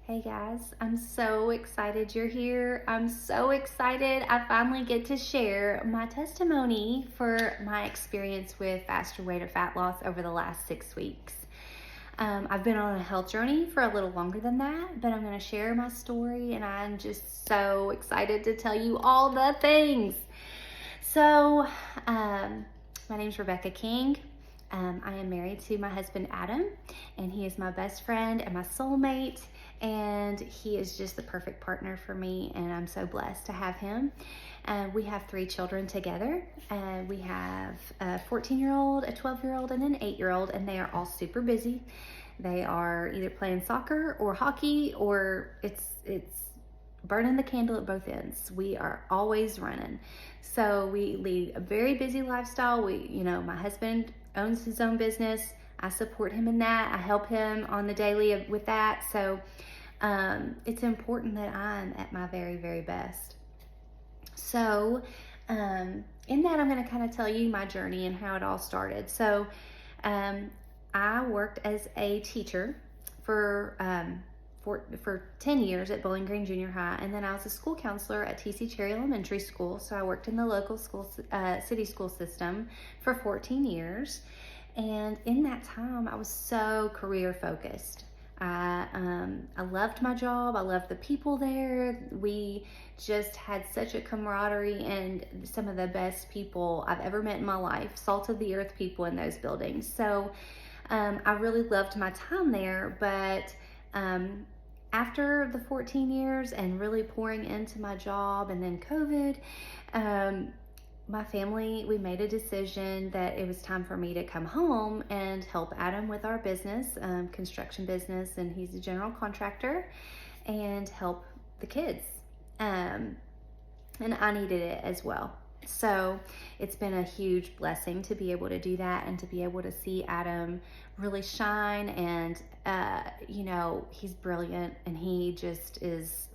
Hey guys, I'm so excited you're here. I'm so excited I finally get to share my testimony for my experience with faster weight or fat loss over the last 6 weeks. I've been on a health journey for a little longer than that, but I'm going to share my story and I'm just so excited to tell you all the things. So, my name's Rebecca King. I am married to my husband Adam, and he is my best friend and my soulmate, and he is just the perfect partner for me, and I'm so blessed to have him. We have 3 children together. We have a 14-year-old, a 12-year-old, and an 8-year-old, and they are all super busy. They are either playing soccer or hockey, or it's burning the candle at both ends. We are always running. So we lead a very busy lifestyle. My husband owns his own business. I support him in that. I help him on the daily with that. So it's important that I'm at my very, very best. So in that, I'm going to kind of tell you my journey and how it all started. So I worked as a teacher for 10 years at Bowling Green Junior High, and then I was a school counselor at TC Cherry Elementary School. So I worked in the local school, city school system for 14 years. And in that time, I was so career focused. I loved my job. I loved the people there. We just had such a camaraderie and some of the best people I've ever met in my life, salt of the earth people in those buildings. So I really loved my time there, but after the 14 years and really pouring into my job and then COVID, my family, we made a decision that it was time for me to come home and help Adam with our business, construction business, and he's a general contractor, and help the kids. And I needed it as well. So it's been a huge blessing to be able to do that and to be able to see Adam really shine. And, he's brilliant and he just is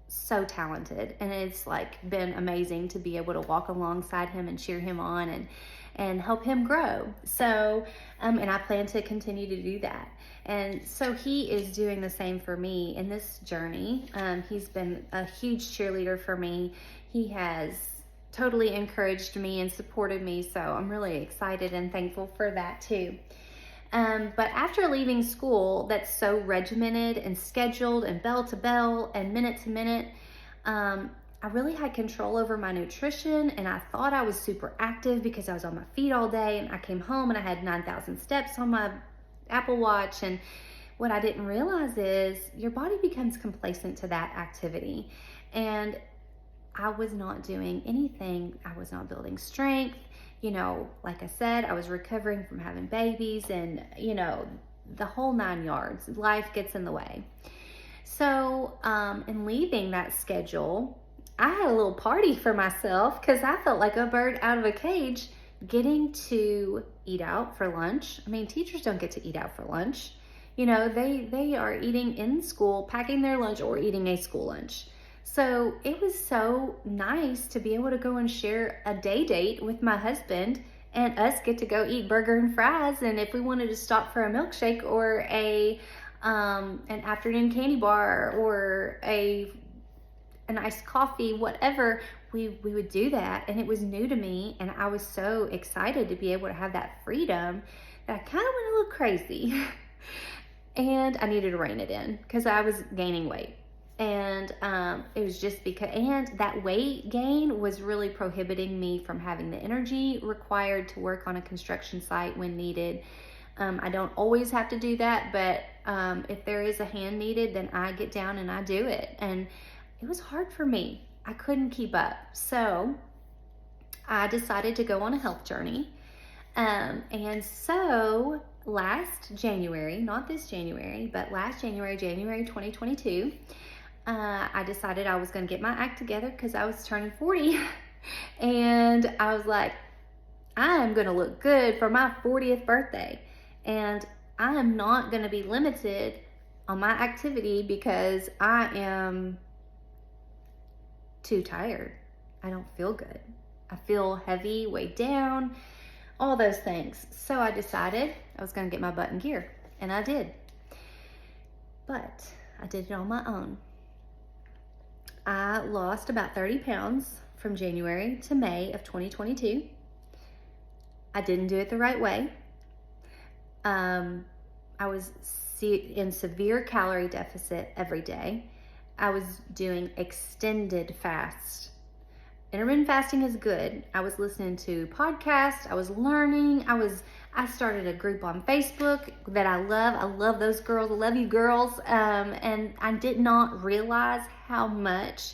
so talented. And it's been amazing to be able to walk alongside him and cheer him on and help him grow. So, and I plan to continue to do that. And so he is doing the same for me in this journey. He's been a huge cheerleader for me. He has totally encouraged me and supported me. So I'm really excited and thankful for that too. But after leaving school that's so regimented and scheduled and bell to bell and minute to minute, I really had control over my nutrition, and I thought I was super active because I was on my feet all day, and I came home and I had 9,000 steps on my Apple Watch. And what I didn't realize is your body becomes complacent to that activity. And I was not doing anything. I was not building strength. Like I said, I was recovering from having babies and, the whole 9 yards. Life gets in the way. So, in leaving that schedule, I had a little party for myself because I felt like a bird out of a cage getting to eat out for lunch. I mean, teachers don't get to eat out for lunch. They are eating in school, packing their lunch or eating a school lunch. So it was so nice to be able to go and share a day date with my husband and us get to go eat burger and fries. And if we wanted to stop for a milkshake or an afternoon candy bar or an iced coffee, whatever, we would do that. And it was new to me. And I was so excited to be able to have that freedom that I kind of went a little crazy. And I needed to rein it in because I was gaining weight. And it was just and that weight gain was really prohibiting me from having the energy required to work on a construction site when needed. I don't always have to do that, but if there is a hand needed, then I get down and I do it. And it was hard for me. I couldn't keep up. So I decided to go on a health journey. And so last January, not this January, but last January 2022, I decided I was going to get my act together because I was turning 40. And I was like, I am going to look good for my 40th birthday. And I am not going to be limited on my activity because I am too tired. I don't feel good. I feel heavy, weighed down, all those things. So I decided I was going to get my butt in gear. And I did. But I did it on my own. I lost about 30 pounds from January to May of 2022. I didn't do it the right way. I was in severe calorie deficit every day. I was doing extended fast. Intermittent fasting is good. I was listening to podcasts. I was learning. I started a group on Facebook that I love. I love those girls. I love you girls. And I did not realize how much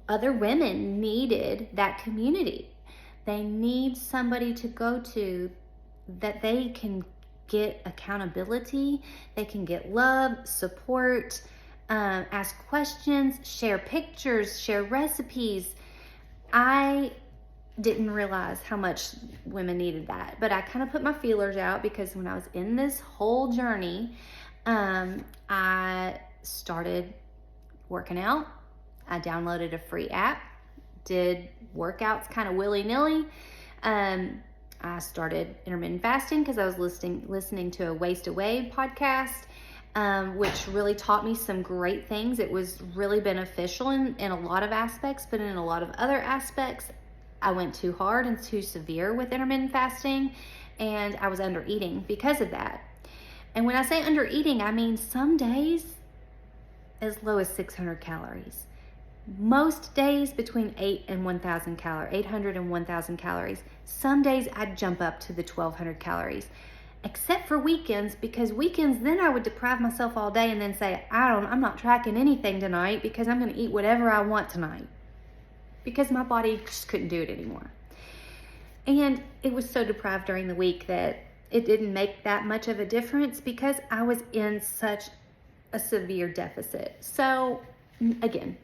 other women needed that community. They need somebody to go to that they can get accountability, they can get love, support, ask questions, share pictures, share recipes. I didn't realize how much women needed that, but I kind of put my feelers out because when I was in this whole journey, I started working out. I downloaded a free app, did workouts kind of willy-nilly. I started intermittent fasting because I was listening to a Waste Away podcast, which really taught me some great things. It was really beneficial in a lot of aspects, but in a lot of other aspects, I went too hard and too severe with intermittent fasting, and I was under eating because of that. And when I say under eating, I mean some days as low as 600 calories. Most days between 800 and 1,000 calories. Some days I'd jump up to the 1,200 calories, except for weekends, because weekends then I would deprive myself all day and then say, I'm not tracking anything tonight because I'm going to eat whatever I want tonight, because my body just couldn't do it anymore. And it was so deprived during the week that it didn't make that much of a difference because I was in such a severe deficit. So again,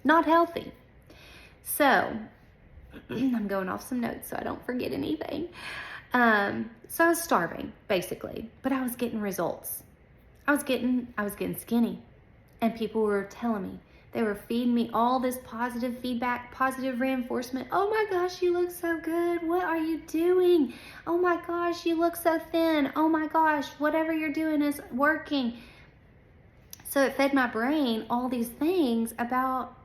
not healthy. So I'm going off some notes so I don't forget anything. So I was starving basically, but I was getting results. I was getting skinny, and people were telling me, they were feeding me all this positive feedback, positive reinforcement. Oh my gosh, you look so good. What are you doing? Oh my gosh, you look so thin. Oh my gosh, whatever you're doing is working. So it fed my brain all these things about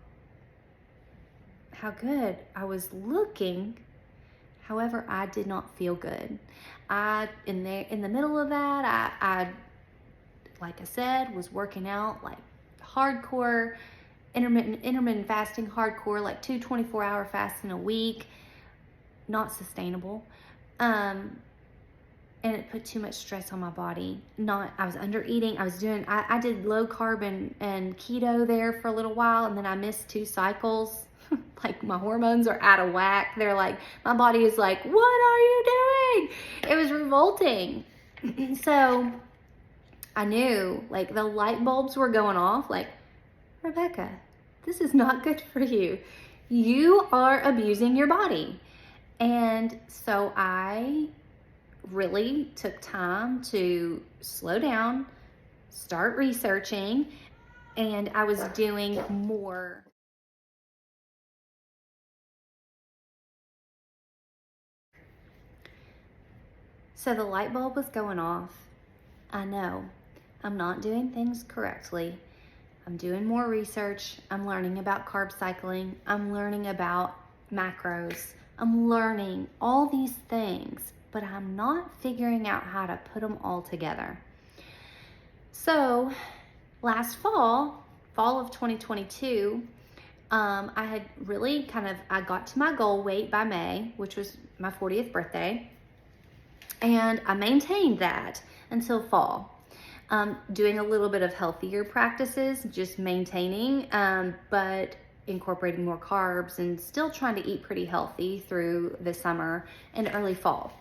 how good I was looking. However, I did not feel good. In the middle of that, I like I said, was working out like hardcore, intermittent fasting, hardcore, like 2 24-hour fasts in a week. Not sustainable. And it put too much stress on my body. I was under eating. I did low carb and keto there for a little while, and then I missed 2 cycles. Like my hormones are out of whack. They're like, my body is like, what are you doing? It was revolting. So I knew, like, the light bulbs were going off, like, Rebecca, this is not good for you. You are abusing your body. And so I really took time to slow down, start researching, and I was doing more. So the light bulb was going off. I know I'm not doing things correctly. I'm doing more research. I'm learning about carb cycling. I'm learning about macros. I'm learning all these things, but I'm not figuring out how to put them all together. So last fall of 2022, I had really I got to my goal weight by May, which was my 40th birthday. And I maintained that until fall. Doing a little bit of healthier practices, just maintaining, but incorporating more carbs and still trying to eat pretty healthy through the summer and early fall.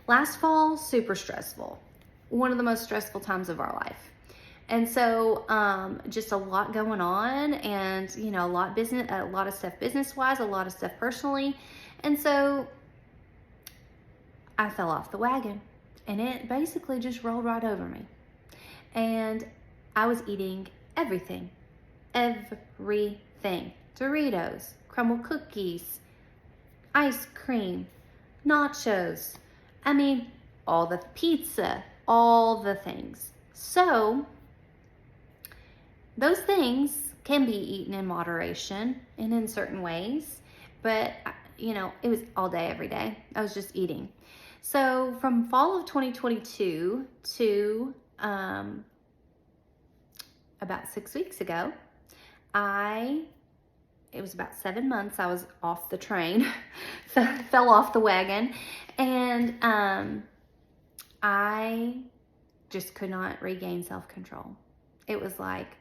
Last fall, super stressful. One of the most stressful times of our life. And so just a lot going on, and a lot of stuff business-wise, a lot of stuff personally. And so I fell off the wagon, and it basically just rolled right over me. And I was eating everything. Doritos, crumble cookies, ice cream, nachos. I mean, all the pizza, all the things. So those things can be eaten in moderation and in certain ways, but it was all day, every day. I was just eating. So from fall of 2022 to about 6 weeks ago, it was about 7 months I was off the train, fell off the wagon, and I just could not regain self-control. It was like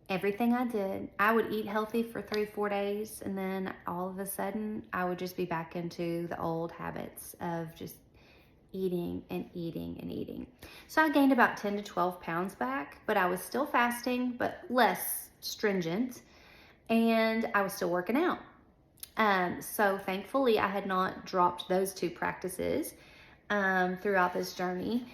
everything I did, I would eat healthy for 3-4 days, and then all of a sudden I would just be back into the old habits of just eating and eating and eating. So I gained about 10 to 12 pounds back, but I was still fasting, but less stringent, and I was still working out. So thankfully I had not dropped those two practices throughout this journey.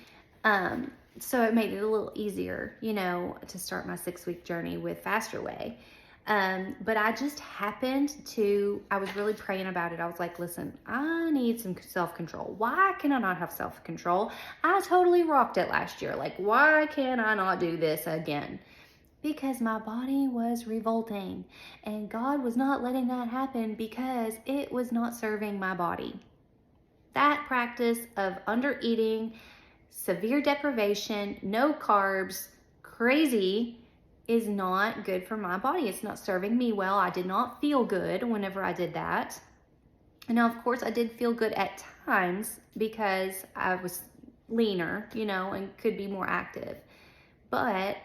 So it made it a little easier, to start my 6-week journey with Faster Way. But I just I was really praying about it. I was like, listen, I need some self-control. Why can I not have self-control? I totally rocked it last year. Like, why can I not do this again? Because my body was revolting, and God was not letting that happen because it was not serving my body. That practice of under eating, severe deprivation, no carbs, crazy, is not good for my body. It's not serving me well. I did not feel good whenever I did that. And now, of course, I did feel good at times because I was leaner, and could be more active. But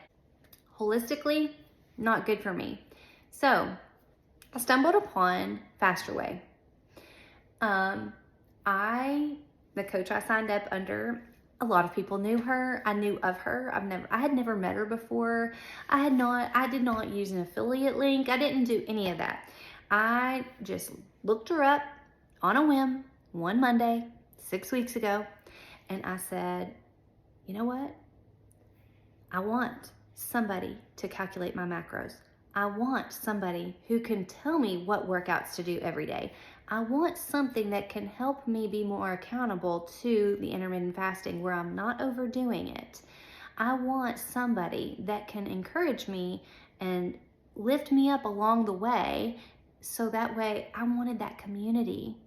holistically, not good for me. So I stumbled upon Faster Way. The coach I signed up under, a lot of people knew her. I knew of her. I had never met her before. I did not use an affiliate link. I didn't do any of that. I just looked her up on a whim one Monday, 6 weeks ago, and I said, you know what? I want somebody to calculate my macros. I want somebody who can tell me what workouts to do every day. I want something that can help me be more accountable to the intermittent fasting where I'm not overdoing it. I want somebody that can encourage me and lift me up along the way, so that way I wanted that community.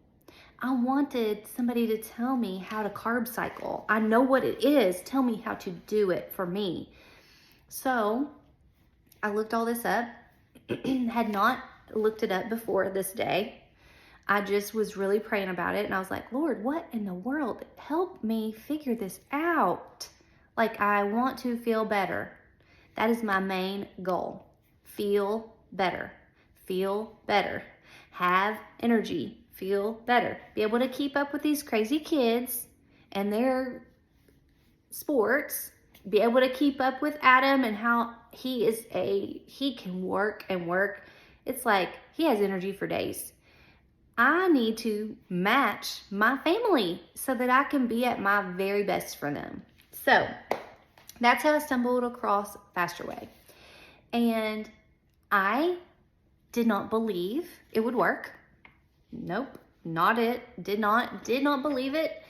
I wanted somebody to tell me how to carb cycle. I know what it is. Tell me how to do it for me. So I looked all this up, had not looked it up before this day. I just was really praying about it, and I was like, Lord, what in the world? Help me figure this out. Like, I want to feel better. That is my main goal. Feel better. Feel better. Have energy. Feel better. Be able to keep up with these crazy kids and their sports. Be able to keep up with Adam and how he can work and work. It's like he has energy for days. I need to match my family so that I can be at my very best for them. So that's how I stumbled across Faster Way. And I did not believe it would work. Nope, not it. Did not believe it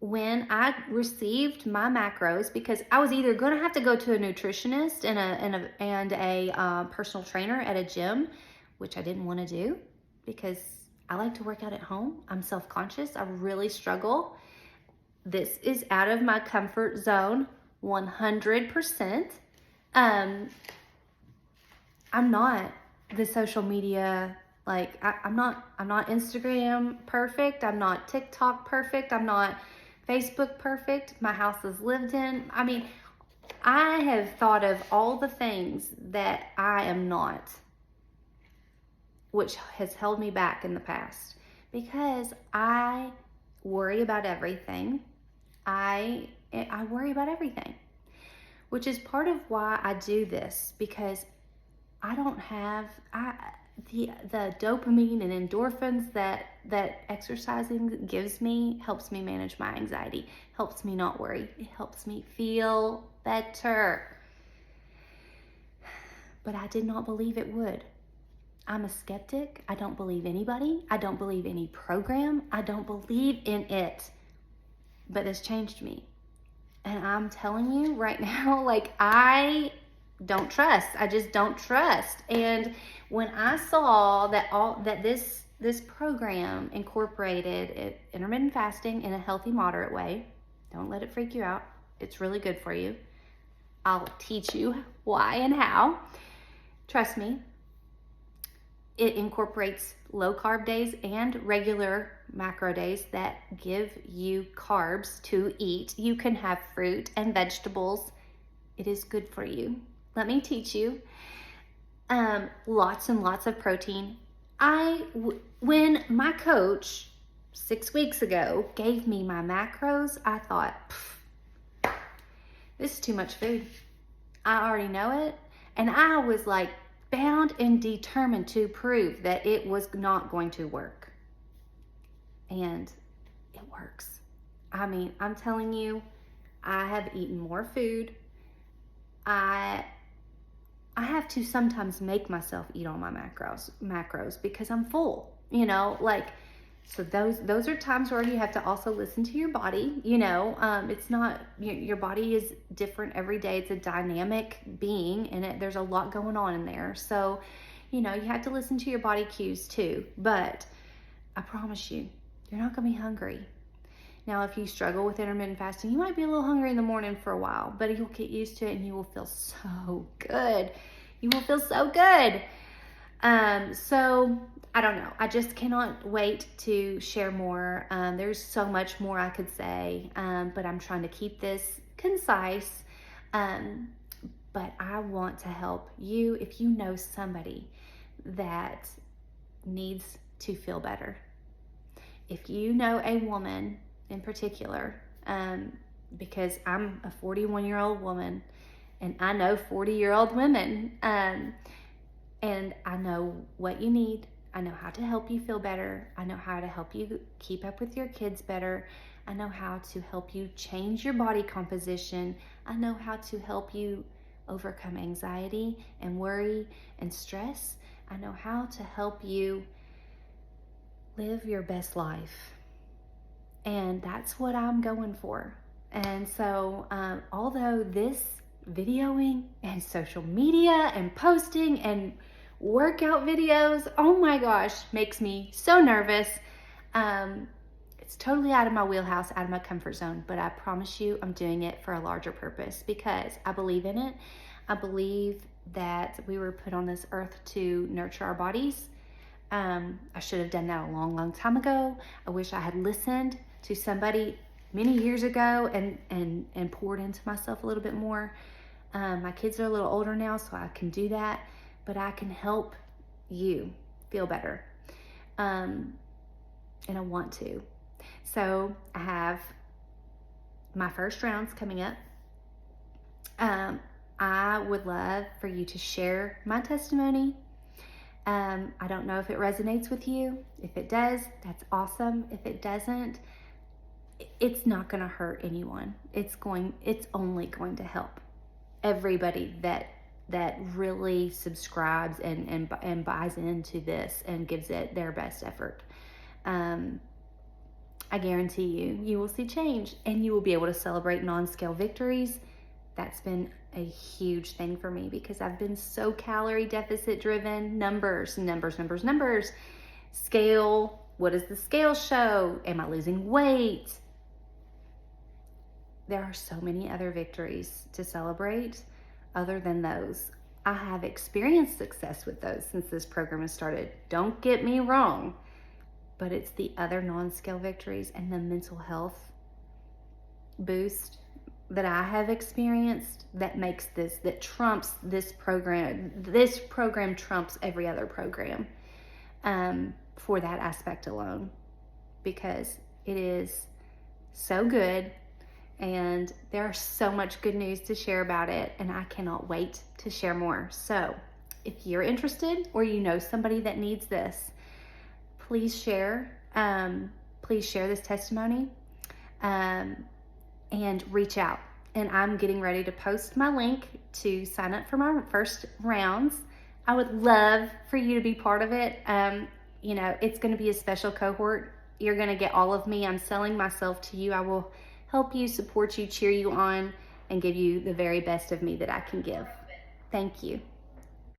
when I received my macros, because I was either going to have to go to a nutritionist and a personal trainer at a gym, which I didn't want to do because I like to work out at home. I'm self-conscious. I really struggle. This is out of my comfort zone, 100%. I'm not the social media, I'm not Instagram perfect. I'm not TikTok perfect. I'm not Facebook perfect. My house is lived in. I mean, I have thought of all the things that I am not, which has held me back in the past because I worry about everything. I worry about everything, which is part of why I do this, because I don't have the dopamine and endorphins that exercising gives me. Helps me manage my anxiety, helps me not worry, it helps me feel better. But I did not believe it would. I'm a skeptic. I don't believe anybody. I don't believe any program. I don't believe in it. But it's changed me. And I'm telling you right now, I don't trust. I just don't trust. And when I saw that this program incorporated intermittent fasting in a healthy, moderate way, don't let it freak you out. It's really good for you. I'll teach you why and how. Trust me. It incorporates low carb days and regular macro days that give you carbs to eat. You can have fruit and vegetables. It is good for you. Let me teach you. Lots and lots of protein. When my coach 6 weeks ago gave me my macros, I thought, this is too much food. I already know it. And I was like bound and determined to prove that it was not going to work. And it works. I mean, I'm telling you, I have eaten more food. I have to sometimes make myself eat all my macros because I'm full, so those are times where you have to also listen to your body. It's not, your body is different every day. It's a dynamic being, and there's a lot going on in there. So, you have to listen to your body cues too. But I promise you, you're not going to be hungry. Now, if you struggle with intermittent fasting, you might be a little hungry in the morning for a while, but you'll get used to it and you will feel so good. You will feel so good. So I don't know. I just cannot wait to share more. There's so much more I could say, but I'm trying to keep this concise. But I want to help you if you know somebody that needs to feel better. If you know a woman in particular, because I'm a 41-year-old woman and I know 40-year-old women, and I know what you need. I know how to help you feel better. I know how to help you keep up with your kids better. I know how to help you change your body composition. I know how to help you overcome anxiety and worry and stress. I know how to help you live your best life. And that's what I'm going for. And so, although this videoing and social media and posting and workout videos, oh my gosh, makes me so nervous. It's totally out of my wheelhouse, out of my comfort zone, but I promise you I'm doing it for a larger purpose because I believe in it. I believe that we were put on this earth to nurture our bodies. I should have done that a long, long time ago. I wish I had listened to somebody many years ago and poured into myself a little bit more. My kids are a little older now, so I can do that, but I can help you feel better. And I want to. So I have my first rounds coming up. I would love for you to share my testimony. I don't know if it resonates with you. If it does, that's awesome. If it doesn't, it's not going to hurt anyone. It's only going to help everybody that really subscribes and buys into this and gives it their best effort. I guarantee you will see change and you will be able to celebrate non-scale victories. That's been a huge thing for me because I've been so calorie deficit driven. Numbers. Scale. What does the scale show? Am I losing weight? There are so many other victories to celebrate other than those. I have experienced success with those since this program has started. Don't get me wrong, but it's the other non-scale victories and the mental health boost that I have experienced that trumps this program. This program trumps every other program for that aspect alone because it is so good. And there's so much good news to share about it, and I cannot wait to share more. So if you're interested or you know somebody that needs this, please share this testimony and reach out. And I'm getting ready to post my link to sign up for my first rounds. I would love for you to be part of it. It's going to be a special cohort. You're going to get all of me. I'm selling myself to you. I will help you, support you, cheer you on, and give you the very best of me that I can give. Thank you.